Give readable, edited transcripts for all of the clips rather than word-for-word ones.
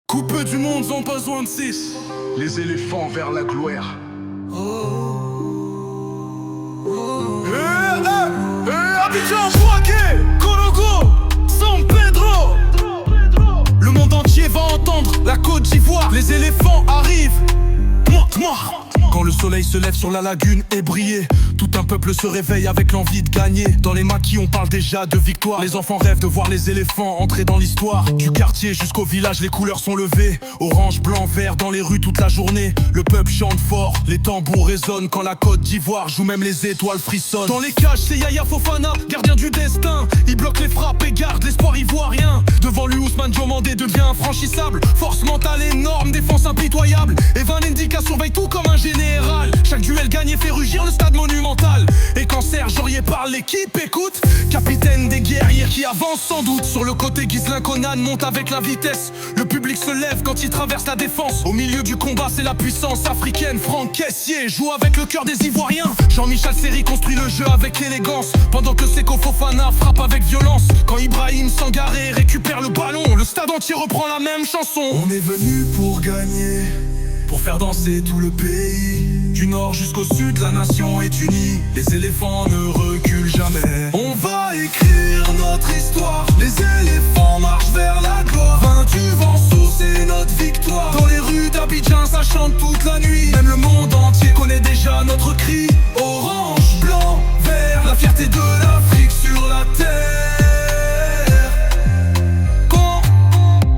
Coupés du monde, ont besoin de 6. Les éléphants vers la gloire. Abidjan, Bouaké, Kologo, San Pedro. Le monde entier va entendre la Côte d'Ivoire. Les éléphants arrivent. Moi. Quand le soleil se lève sur la lagune et briller, tout un peuple se réveille avec l'envie de gagner. Dans les maquis on parle déjà de victoire. Les enfants rêvent de voir les éléphants entrer dans l'histoire. Du quartier jusqu'au village, les couleurs sont levées. Orange, blanc, vert dans les rues toute la journée. Le peuple chante fort, les tambours résonnent. Quand la Côte d'Ivoire joue, même les étoiles frissonnent. Dans les cages c'est Yaya Fofana, gardien du destin. Il bloque les frappes et garde l'espoir ivoirien. Devant lui Ousmane Diomandé devient infranchissable. Force mentale énorme, défense impitoyable. Evan Ndika surveille tout comme un général. Chaque duel gagné fait rugir le stade monumental. Et quand Serge Aurier parle, l'équipe écoute. Capitaine des guerriers qui avance sans doute. Sur le côté, Ghislain Conan monte avec la vitesse. Le public se lève quand il traverse la défense. Au milieu du combat c'est la puissance africaine. Franck Kessié joue avec le cœur des Ivoiriens. Jean-Michel Seri construit le jeu avec élégance, pendant que Seko Fofana frappe avec violence. Quand Ibrahim Sangaré récupère le ballon, le stade entier reprend la même chanson. On est venu pour gagner, pour faire danser tout le pays. Du nord jusqu'au sud, la nation est unie. Les éléphants ne reculent jamais. on va écrire notre histoire. Les éléphants marchent vers la gloire. Vaincu Vanceau, c'est notre victoire. Dans les rues d'Abidjan, ça chante toute la nuit. Même le monde entier connaît déjà notre cri. Orange, blanc, vert, la fierté de l'Afrique sur la terre.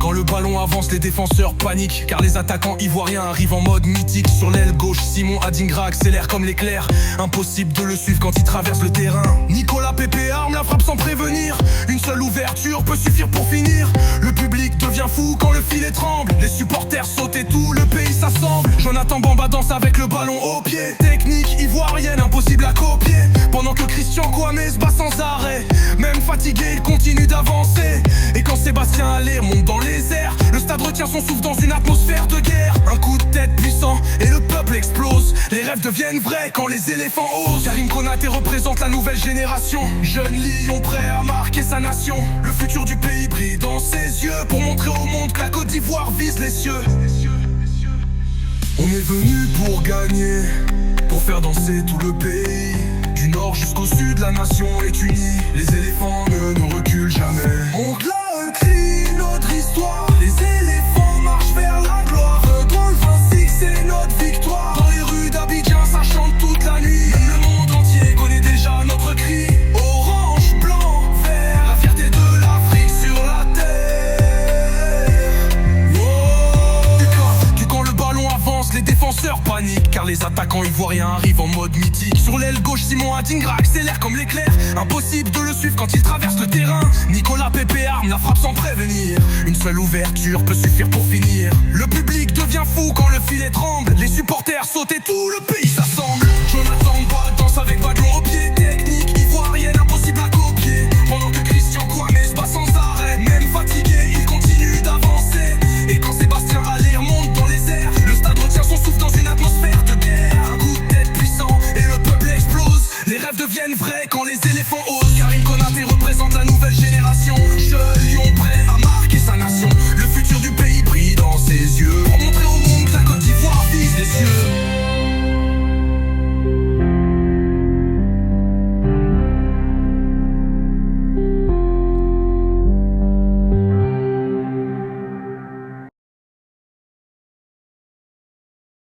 Quand le ballon avance, les défenseurs paniquent, car les attaquants ivoiriens arrivent en mode mythique. Sur l'aile gauche, Simon Adingra accélère comme l'éclair. Impossible de le suivre quand il traverse le terrain. Nicolas Pepe arme la frappe sans prévenir. Une seule ouverture peut suffire pour finir. Le public devient fou quand le filet tremble. Les supporters sautent et tout le pays s'assemble. Jonathan Bamba danse avec le ballon au pied. Technique ivoirienne impossible à copier. Pendant que Christian Kwame se bat sans arrêt. Même fatigué, il continue d'avancer. Et quand Sébastien Haller monte dans les airs, le stade retient son souffle dans une atmosphère de guerre. Un coup de tête puissant et le peuple explose. Les rêves deviennent vrais quand les éléphants osent. Karim Konaté représente la nouvelle génération. Jeune lion prêt à marquer sa nation. Le futur du pays brille dans ses yeux, pour montrer au monde que la Côte d'Ivoire vise les cieux. On est venu pour gagner, Pour faire danser tout le pays. Du nord jusqu'au sud, la nation est unie. Les éléphants ne reculent jamais. on écrit notre histoire. Les éléphants marchent vers la gloire. Dans le 26, c'est notre victoire. Dans les rues d'Abidjan, ça chante toute la nuit. Même le monde entier connaît déjà notre cri. Orange, blanc, vert, la fierté de l'Afrique sur la terre. Et quand le ballon avance, les défenseurs paniquent, car les attaquants ivoiriens arrivent en mode mythique. Sur l'aile gauche, Simon Adingra accélère comme l'éclair. Impossible de le suivre quand il traverse le terrain. Nicolas Pepe arme la frappe sans prévenir. Une seule ouverture peut suffire pour finir. Le public devient fou quand le filet tremble. Les supporters sautent et tout le pays s'assemble. Jonathan Bamba danse avec Bad